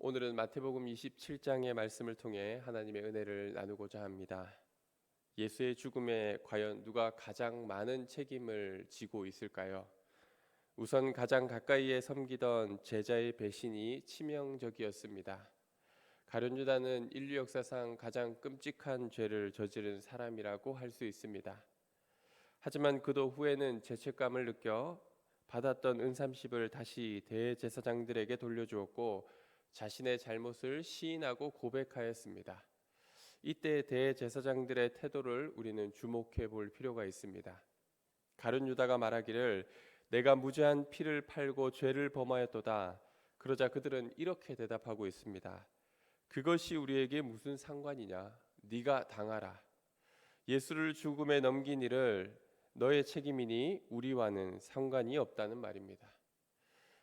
오늘은 마태복음 27장의 말씀을 통해 하나님의 은혜를 나누고자 합니다. 예수의 죽음에 과연 누가 가장 많은 책임을 지고 있을까요? 우선 가장 가까이에 섬기던 제자의 배신이 치명적이었습니다. 가룟 유다는 인류 역사상 가장 끔찍한 죄를 저지른 사람이라고 할 수 있습니다. 하지만 그도 후에는 죄책감을 느껴 받았던 은삼십을 다시 대제사장들에게 돌려주었고 자신의 잘못을 시인하고 고백하였습니다. 이때 대제사장들의 태도를 우리는 주목해 볼 필요가 있습니다. 가룟 유다가 말하기를 내가 무죄한 피를 팔고 죄를 범하였도다. 그러자 그들은 이렇게 대답하고 있습니다. 그것이 우리에게 무슨 상관이냐? 네가 당하라. 예수를 죽음에 넘긴 일을 너의 책임이니 우리와는 상관이 없다는 말입니다.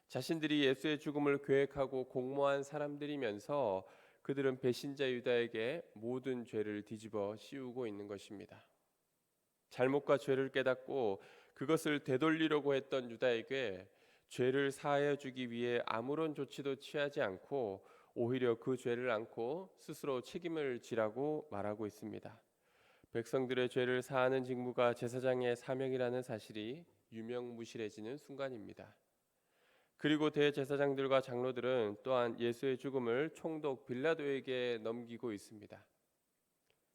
자신들이 예수의 죽음을 계획하고 공모한 사람들이면서 그들은 배신자 유다에게 모든 죄를 뒤집어 씌우고 있는 것입니다. 잘못과 죄를 깨닫고 그것을 되돌리려고 했던 유다에게 죄를 사하여 주기 위해 아무런 조치도 취하지 않고 오히려 그 죄를 안고 스스로 책임을 지라고 말하고 있습니다. 백성들의 죄를 사하는 직무가 제사장의 사명이라는 사실이 유명무실해지는 순간입니다. 그리고 대제사장들과 장로들은 또한 예수의 죽음을 총독 빌라도에게 넘기고 있습니다.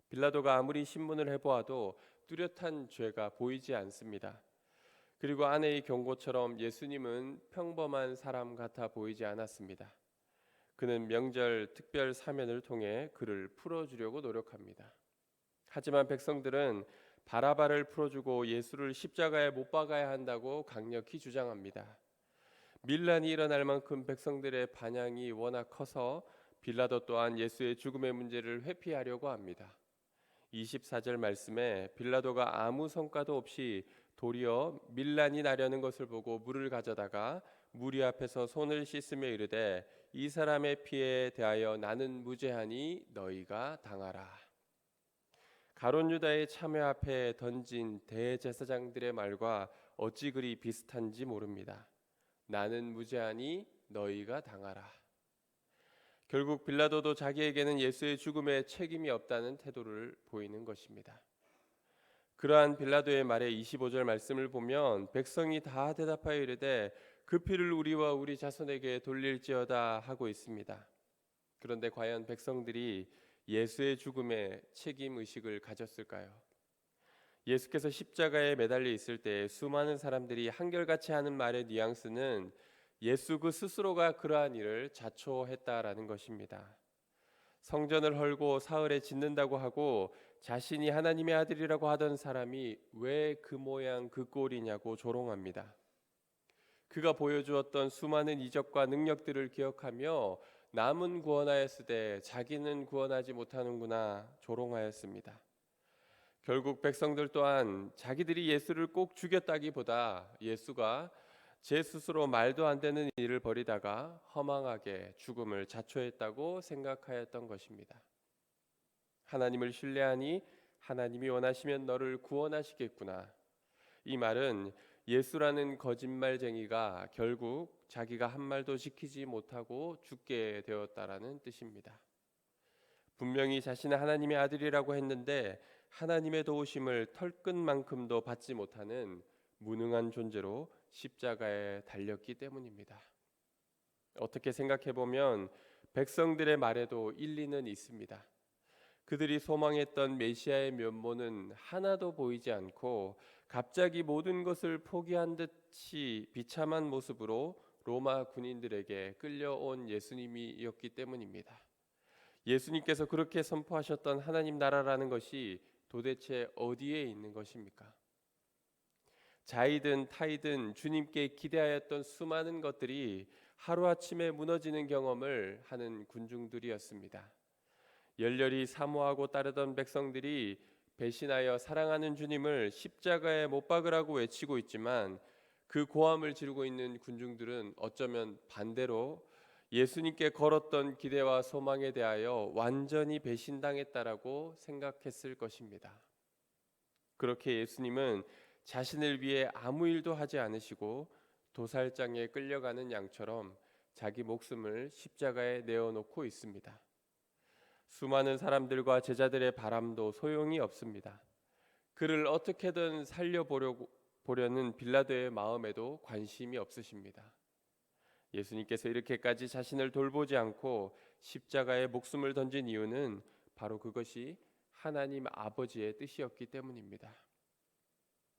빌라도가 아무리 신문을 해보아도 뚜렷한 죄가 보이지 않습니다. 그리고 아내의 경고처럼 예수님은 평범한 사람 같아 보이지 않았습니다. 그는 명절 특별 사면을 통해 그를 풀어주려고 노력합니다. 하지만 백성들은 바라바를 풀어주고 예수를 십자가에 못 박아야 한다고 강력히 주장합니다. 밀란이 일어날 만큼 백성들의 반향이 워낙 커서 빌라도 또한 예수의 죽음의 문제를 회피하려고 합니다. 24절 말씀에 빌라도가 아무 성과도 없이 도리어 밀란이 나려는 것을 보고 물을 가져다가 무리 앞에서 손을 씻으며 이르되 이 사람의 피에 대하여 나는 무죄하니 너희가 당하라. 가룟 유다의 참회 앞에 던진 대제사장들의 말과 어찌 그리 비슷한지 모릅니다. 나는 무죄하니 너희가 당하라. 결국 빌라도도 자기에게는 예수의 죽음에 책임이 없다는 태도를 보이는 것입니다. 그러한 빌라도의 말의 25절 말씀을 보면 백성이 다 대답하여 이르되 그 피를 우리와 우리 자손에게 돌릴지어다 하고 있습니다. 그런데 과연 백성들이 예수의 죽음에 책임 의식을 가졌을까요? 예수께서 십자가에 매달려 있을 때 수많은 사람들이 한결같이 하는 말의 뉘앙스는 예수 그 스스로가 그러한 일을 자초했다라는 것입니다. 성전을 헐고 사흘에 짓는다고 하고 자신이 하나님의 아들이라고 하던 사람이 왜 그 모양 그 꼴이냐고 조롱합니다. 그가 보여주었던 수많은 이적과 능력들을 기억하며 남은 구원하였으되 자기는 구원하지 못하는구나 조롱하였습니다. 결국 백성들 또한 자기들이 예수를 꼭 죽였다기보다 예수가 제 스스로 말도 안 되는 일을 벌이다가 허망하게 죽음을 자초했다고 생각하였던 것입니다. 하나님을 신뢰하니 하나님이 원하시면 너를 구원하시겠구나. 이 말은 예수라는 거짓말쟁이가 결국 자기가 한 말도 지키지 못하고 죽게 되었다라는 뜻입니다. 분명히 자신은 하나님의 아들이라고 했는데 하나님의 도우심을 털끝만큼도 받지 못하는 무능한 존재로 십자가에 달렸기 때문입니다. 어떻게 생각해 보면 백성들의 말에도 일리는 있습니다. 그들이 소망했던 메시아의 면모는 하나도 보이지 않고 갑자기 모든 것을 포기한 듯이 비참한 모습으로 로마 군인들에게 끌려온 예수님이었기 때문입니다. 예수님께서 그렇게 선포하셨던 하나님 나라라는 것이 도대체 어디에 있는 것입니까? 자이든 타이든 주님께 기대하였던 수많은 것들이 하루아침에 무너지는 경험을 하는 군중들이었습니다. 열렬히 사모하고 따르던 백성들이 배신하여 사랑하는 주님을 십자가에 못 박으라고 외치고 있지만 그 고함을 지르고 있는 군중들은 어쩌면 반대로 예수님께 걸었던 기대와 소망에 대하여 완전히 배신당했다라고 생각했을 것입니다. 그렇게 예수님은 자신을 위해 아무 일도 하지 않으시고 도살장에 끌려가는 양처럼 자기 목숨을 십자가에 내어놓고 있습니다. 수많은 사람들과 제자들의 바람도 소용이 없습니다. 그를 어떻게든 보려는 빌라도의 마음에도 관심이 없으십니다. 예수님께서 이렇게까지 자신을 돌보지 않고 십자가에 목숨을 던진 이유는 바로 그것이 하나님 아버지의 뜻이었기 때문입니다.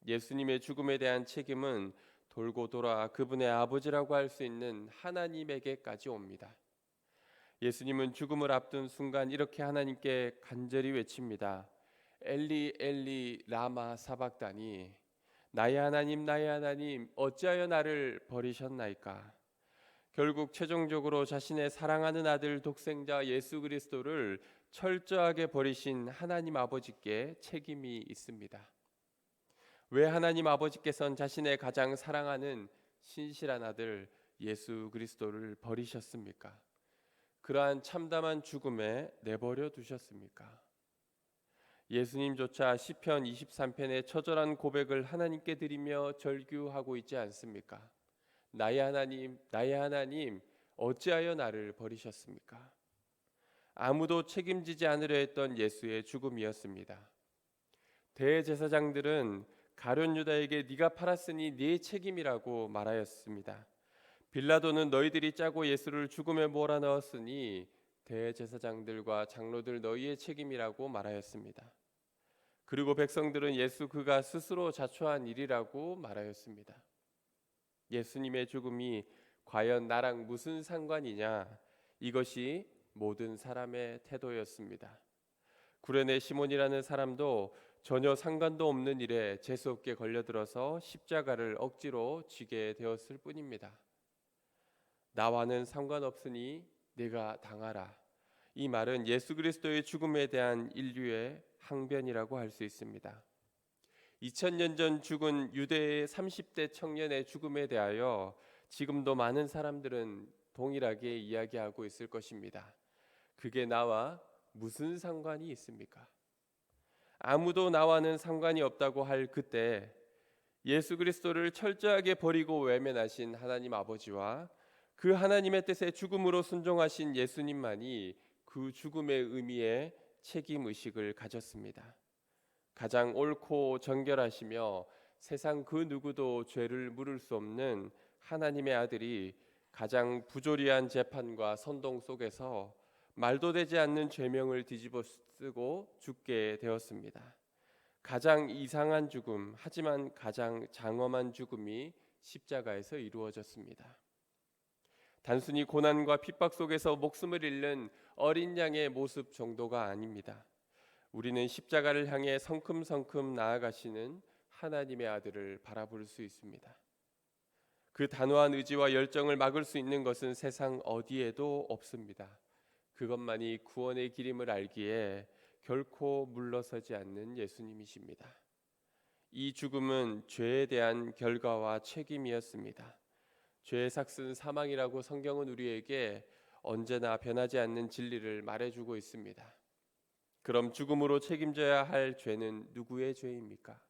예수님의 죽음에 대한 책임은 돌고 돌아 그분의 아버지라고 할 수 있는 하나님에게까지 옵니다. 예수님은 죽음을 앞둔 순간 이렇게 하나님께 간절히 외칩니다. 엘리 엘리 라마 사박다니, 나의 하나님 어찌하여 나를 버리셨나이까. 결국 최종적으로 자신의 사랑하는 아들 독생자 예수 그리스도를 철저하게 버리신 하나님 아버지께 책임이 있습니다. 왜 하나님 아버지께서는 자신의 가장 사랑하는 신실한 아들 예수 그리스도를 버리셨습니까? 그러한 참담한 죽음에 내버려 두셨습니까? 예수님조차 시편 23편의 처절한 고백을 하나님께 드리며 절규하고 있지 않습니까? 나의 하나님, 어찌하여 나를 버리셨습니까? 아무도 책임지지 않으려 했던 예수의 죽음이었습니다. 대제사장들은 가룟 유다에게 네가 팔았으니 네 책임이라고 말하였습니다. 빌라도는 너희들이 짜고 예수를 죽음에 몰아넣었으니 대제사장들과 장로들 너희의 책임이라고 말하였습니다. 그리고 백성들은 예수 그가 스스로 자초한 일이라고 말하였습니다. 예수님의 죽음이 과연 나랑 무슨 상관이냐? 이것이 모든 사람의 태도였습니다. 구레네 시몬이라는 사람도 전혀 상관도 없는 일에 재수없게 걸려들어서 십자가를 억지로 쥐게 되었을 뿐입니다. 나와는 상관없으니 네가 당하라. 이 말은 예수 그리스도의 죽음에 대한 인류의 항변이라고 할 수 있습니다. 2000년 전 죽은 유대의 30대 청년의 죽음에 대하여 지금도 많은 사람들은 동일하게 이야기하고 있을 것입니다. 그게 나와 무슨 상관이 있습니까? 아무도 나와는 상관이 없다고 할 그때 예수 그리스도를 철저하게 버리고 외면하신 하나님 아버지와 그 하나님의 뜻에 죽음으로 순종하신 예수님만이 그 죽음의 의미에 책임 의식을 가졌습니다. 가장 옳고 정결하시며 세상 그 누구도 죄를 물을 수 없는 하나님의 아들이 가장 부조리한 재판과 선동 속에서 말도 되지 않는 죄명을 뒤집어 쓰고 죽게 되었습니다. 가장 이상한 죽음, 하지만 가장 장엄한 죽음이 십자가에서 이루어졌습니다. 단순히 고난과 핍박 속에서 목숨을 잃는 어린 양의 모습 정도가 아닙니다. 우리는 십자가를 향해 성큼성큼 나아가시는 하나님의 아들을 바라볼 수 있습니다. 그 단호한 의지와 열정을 막을 수 있는 것은 세상 어디에도 없습니다. 그것만이 구원의 길임을 알기에 결코 물러서지 않는 예수님이십니다. 이 죽음은 죄에 대한 결과와 책임이었습니다. 죄의 삭은 사망이라고 성경은 우리에게 언제나 변하지 않는 진리를 말해주고 있습니다. 그럼 죽음으로 책임져야 할 죄는 누구의 죄입니까?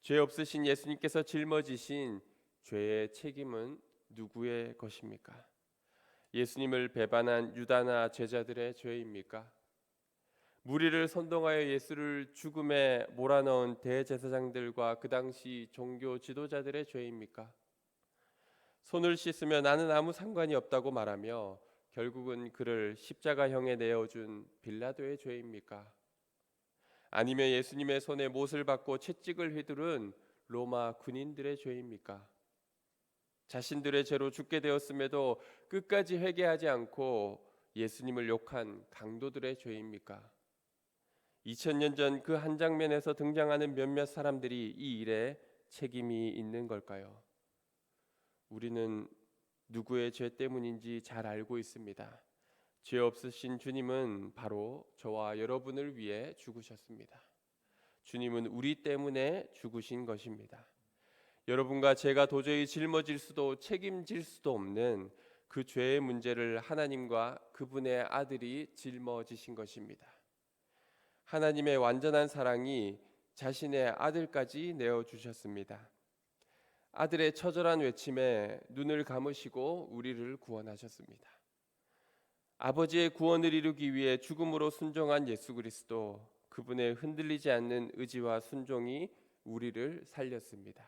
죄 없으신 예수님께서 짊어지신 죄의 책임은 누구의 것입니까? 예수님을 배반한 유다나 제자들의 죄입니까? 무리를 선동하여 예수를 죽음에 몰아넣은 대제사장들과 그 당시 종교 지도자들의 죄입니까? 손을 씻으며 나는 아무 상관이 없다고 말하며 결국은 그를 십자가형에 내어준 빌라도의 죄입니까? 아니면 예수님의 손에 못을 받고 채찍을 휘두른 로마 군인들의 죄입니까? 자신들의 죄로 죽게 되었음에도 끝까지 회개하지 않고 예수님을 욕한 강도들의 죄입니까? 2000년 전 그 한 장면에서 등장하는 몇몇 사람들이 이 일에 책임이 있는 걸까요? 우리는 누구의 죄 때문인지 잘 알고 있습니다. 죄 없으신 주님은 바로 저와 여러분을 위해 죽으셨습니다. 주님은 우리 때문에 죽으신 것입니다. 여러분과 제가 도저히 짊어질 수도 책임질 수도 없는 그 죄의 문제를 하나님과 그분의 아들이 짊어지신 것입니다. 하나님의 완전한 사랑이 자신의 아들까지 내어주셨습니다. 아들의 처절한 외침에 눈을 감으시고 우리를 구원하셨습니다. 아버지의 구원을 이루기 위해 죽음으로 순종한 예수 그리스도, 그분의 흔들리지 않는 의지와 순종이 우리를 살렸습니다.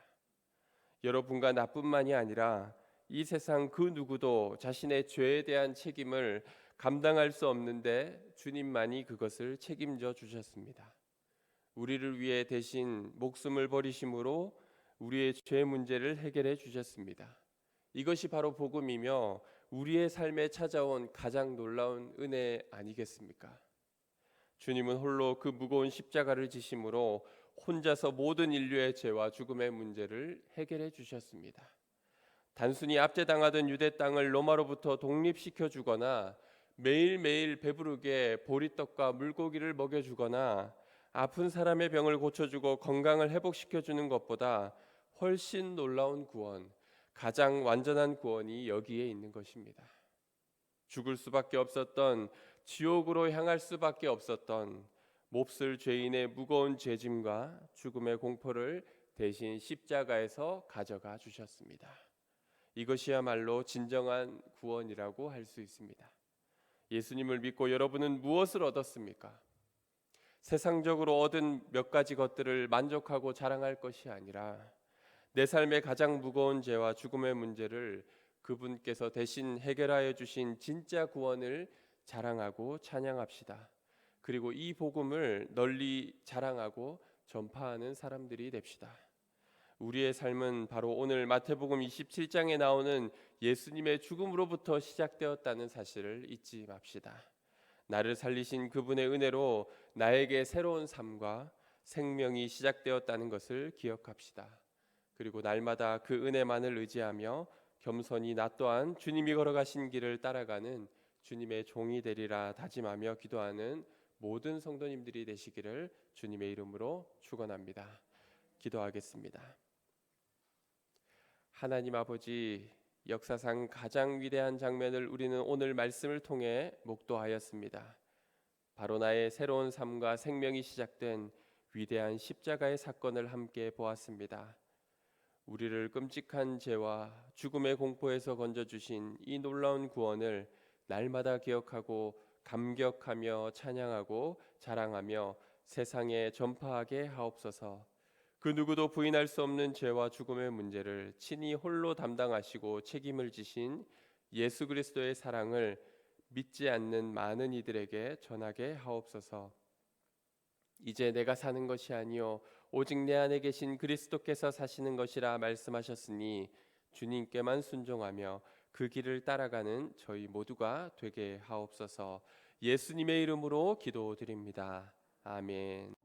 여러분과 나뿐만이 아니라 이 세상 그 누구도 자신의 죄에 대한 책임을 감당할 수 없는데 주님만이 그것을 책임져 주셨습니다. 우리를 위해 대신 목숨을 버리심으로 우리의 죄 문제를 해결해 주셨습니다. 이것이 바로 복음이며 우리의 삶에 찾아온 가장 놀라운 은혜 아니겠습니까? 주님은 홀로 그 무거운 십자가를 지심으로 혼자서 모든 인류의 죄와 죽음의 문제를 해결해 주셨습니다. 단순히 압제당하던 유대 땅을 로마로부터 독립시켜 주거나 매일매일 배부르게 보리떡과 물고기를 먹여주거나 아픈 사람의 병을 고쳐주고 건강을 회복시켜 주는 것보다 훨씬 놀라운 구원, 가장 완전한 구원이 여기에 있는 것입니다. 죽을 수밖에 없었던, 지옥으로 향할 수밖에 없었던 몹쓸 죄인의 무거운 죄짐과 죽음의 공포를 대신 십자가에서 가져가 주셨습니다. 이것이야말로 진정한 구원이라고 할 수 있습니다. 예수님을 믿고 여러분은 무엇을 얻었습니까? 세상적으로 얻은 몇 가지 것들을 만족하고 자랑할 것이 아니라 내 삶의 가장 무거운 죄와 죽음의 문제를 그분께서 대신 해결하여 주신 진짜 구원을 자랑하고 찬양합시다. 그리고 이 복음을 널리 자랑하고 전파하는 사람들이 됩시다. 우리의 삶은 바로 오늘 마태복음 27장에 나오는 예수님의 죽음으로부터 시작되었다는 사실을 잊지 맙시다. 나를 살리신 그분의 은혜로 나에게 새로운 삶과 생명이 시작되었다는 것을 기억합시다. 그리고 날마다 그 은혜만을 의지하며 겸손히 나 또한 주님이 걸어가신 길을 따라가는 주님의 종이 되리라 다짐하며 기도하는 모든 성도님들이 되시기를 주님의 이름으로 축원합니다. 기도하겠습니다. 하나님 아버지, 역사상 가장 위대한 장면을 우리는 오늘 말씀을 통해 목도하였습니다. 바로 나의 새로운 삶과 생명이 시작된 위대한 십자가의 사건을 함께 보았습니다. 우리를 끔찍한 죄와 죽음의 공포에서 건져주신 이 놀라운 구원을 날마다 기억하고 감격하며 찬양하고 자랑하며 세상에 전파하게 하옵소서. 그 누구도 부인할 수 없는 죄와 죽음의 문제를 친히 홀로 담당하시고 책임을 지신 예수 그리스도의 사랑을 믿지 않는 많은 이들에게 전하게 하옵소서. 이제 내가 사는 것이 아니요 오직 내 안에 계신 그리스도께서 사시는 것이라 말씀하셨으니 주님께만 순종하며 그 길을 따라가는 저희 모두가 되게 하옵소서. 예수님의 이름으로 기도드립니다. 아멘.